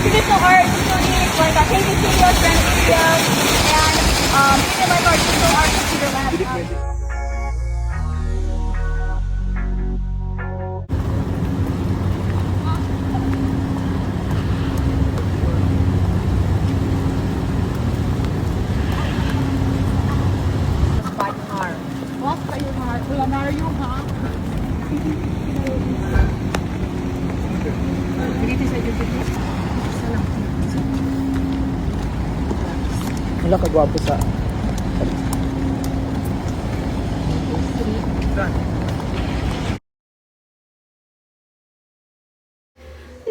digital art studies like painting studios, branding studios, and even like our digital art computer lab. Kulinaryo, ha? Dito sa dito. Wala ka gwapo sa...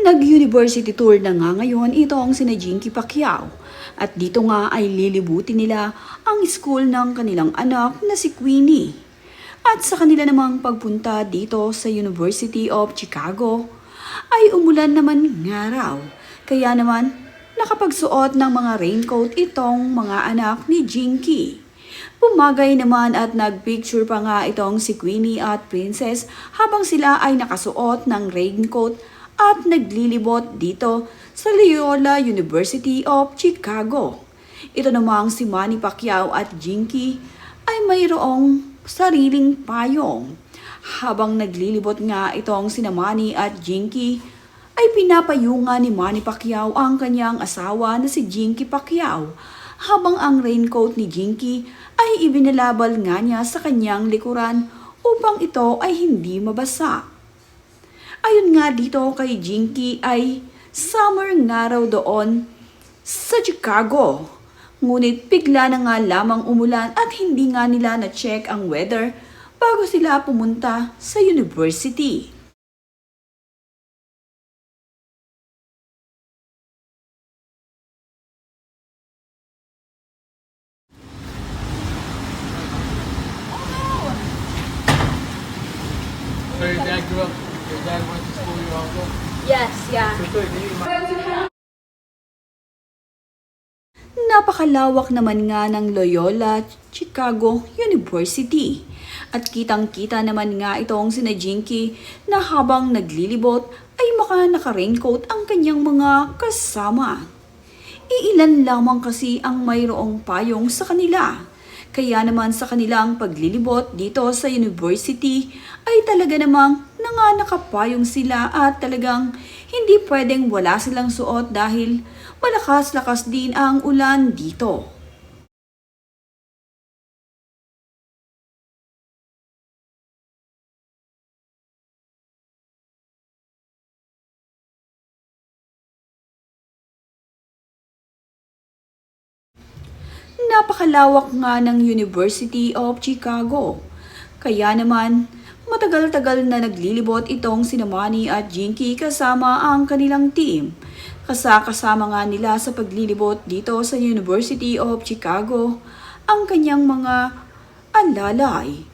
Nag-university tour na nga ngayon itong sina Jinky Pacquiao at dito nga ay lilibutin nila ang school ng kanilang anak na si Queenie. At sa kanila namang pagpunta dito sa University of Chicago ay umulan naman nga raw. Kaya naman nakapagsuot ng mga raincoat itong mga anak ni Jinky. Pumagay naman at nagpicture pa nga itong si Queenie at Princess habang sila ay nakasuot ng raincoat at naglilibot dito sa Loyola University of Chicago. Ito namang si Manny Pacquiao at Jinky ay mayroong sariling payong. Habang naglilibot nga itong sina Manny at Jinky, ay pinapayungan ni Manny Pacquiao ang kanyang asawa na si Jinky Pacquiao, habang ang raincoat ni Jinky ay ibinalabal nga niya sa kanyang likuran upang ito ay hindi mabasa. Ayon nga dito kay Jinky ay summer nga raw doon sa Chicago. Ngunit bigla na nga lamang umulan at hindi nga nila na-check ang weather bago sila pumunta sa university. So your dad grew up, your dad went to school, your uncle? Yes, yeah. Napakalawak naman nga ng Loyola Chicago University. At kitang-kita naman nga itong sina Jinky na habang naglilibot ay naka-raincoat ang kanyang mga kasama. Iilan lamang kasi ang mayroong payong sa kanila. Kaya naman sa kanilang paglilibot dito sa university ay talaga namang nakapayong sila at talagang hindi pwedeng wala silang suot dahil malakas-lakas din ang ulan dito. Napakalawak nga ng University of Chicago. Kaya naman, matagal-tagal na naglilibot itong sina Manny at Jinky kasama ang kanilang team. Kasama nga nila sa paglilibot dito sa University of Chicago ang kanyang mga alalay.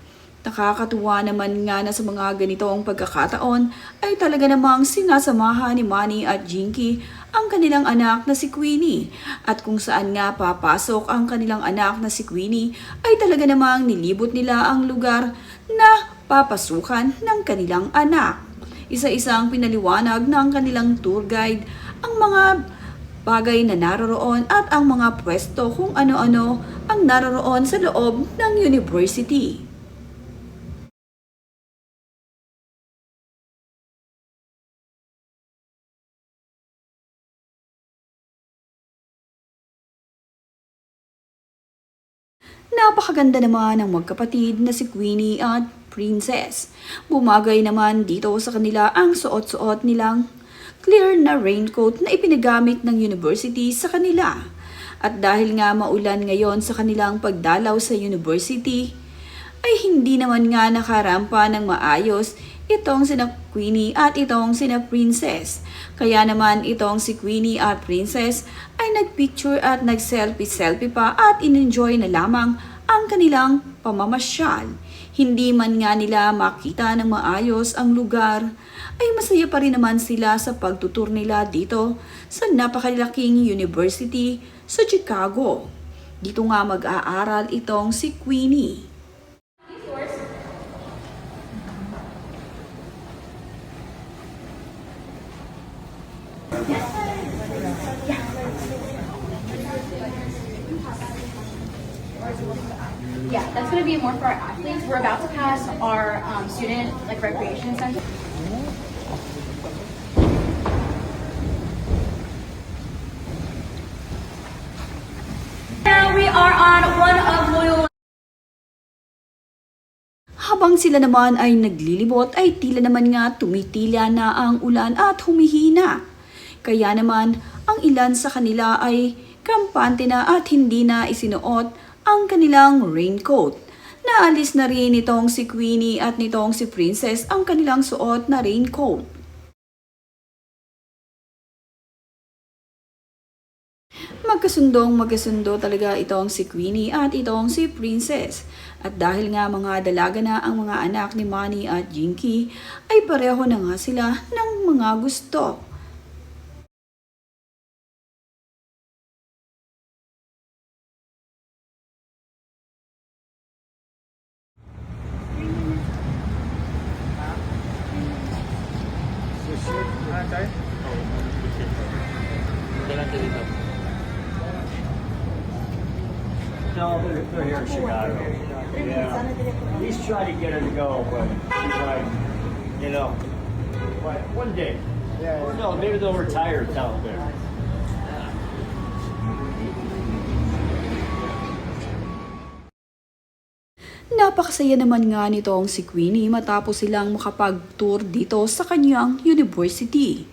Nakakatuwa naman nga na sa mga ganitong pagkakataon ay talaga namang sinasamahan ni Manny at Jinky ang kanilang anak na si Queenie. At kung saan nga papasok ang kanilang anak na si Queenie ay talaga namang nilibot nila ang lugar na papasukan ng kanilang anak. Isa-isang pinaliwanag ng kanilang tour guide ang mga bagay na naroroon at ang mga pwesto kung ano-ano ang naroroon sa loob ng university. Napakaganda naman ng magkapatid na si Queenie at Princess. Bumagay naman dito sa kanila ang suot-suot nilang clear na raincoat na ipinagamit ng university sa kanila. At dahil nga maulan ngayon sa kanilang pagdalaw sa university, ay hindi naman nga nakarampa ng maayos itong sina Queenie at itong sina Princess. Kaya naman itong si Queenie at Princess ay nagpicture at nag-selfie pa at in-enjoy na lamang ang kanilang pamamasyal. Hindi man nga nila makita ng maayos ang lugar, ay masaya pa rin naman sila sa pagtutur nila dito sa napakalaking university sa Chicago. Dito nga mag-aaral itong si Queenie. Yeah, that's going to be more for our athletes. We're about to pass our student like recreation center. Now we are on one of Loyola. Habang sila naman ay naglilibot ay tila naman nga tumitila na ang ulan at humihina. Kaya naman ang ilan sa kanila ay kampante na at hindi na isinuot ang kanilang raincoat. Naalis na rin nitong si Queenie at nitong si Princess ang kanilang suot na raincoat. Magkasundo talaga itong si Queenie at itong si Princess. At dahil nga mga dalaga na ang mga anak ni Manny at Jinky, ay pareho na nga sila ng mga gusto. No, they're here in Chicago. Yeah. He's trying to get her to go, but she's like, you know, but one day. Yeah. Or no, maybe they'll retire down there. Napakasaya naman nga nitong si Queenie matapos silang makapag-tour dito sa kanyang university.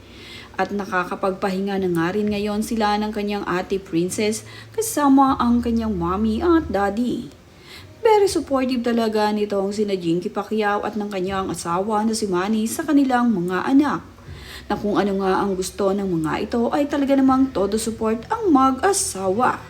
At nakakapagpahinga na nga rin ngayon sila ng kanyang ate Princess kasama ang kanyang mommy at daddy. Very supportive talaga nitong sina Jinky Pacquiao at ng kanyang asawa na si Manny sa kanilang mga anak. Na kung ano nga ang gusto ng mga ito ay talaga namang todo support ang mag-asawa.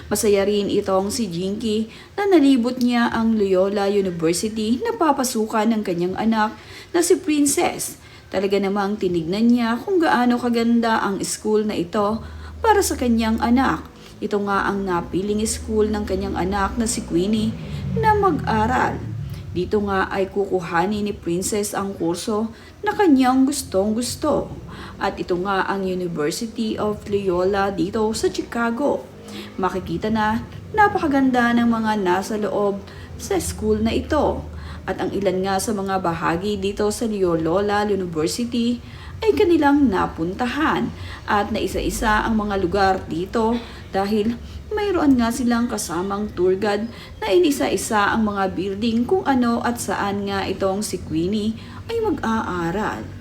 Masaya rin itong si Jinky na nalibot niya ang Loyola University na papasukan ng kanyang anak na si Princess. Talaga namang tinignan niya kung gaano kaganda ang school na ito para sa kanyang anak. Ito nga ang napiling school ng kanyang anak na si Queenie na mag-aral. Dito nga ay kukuhanin ni Princess ang kurso na kanyang gustong-gusto. At ito nga ang University of Loyola dito sa Chicago. Makikita na napakaganda ng mga nasa loob sa school na ito. At ang ilan nga sa mga bahagi dito sa Loyola University ay kanilang napuntahan at naisa-isa ang mga lugar dito dahil mayroon nga silang kasamang tour guide na inisa-isa ang mga building kung ano at saan nga itong si Queenie ay mag-aaral.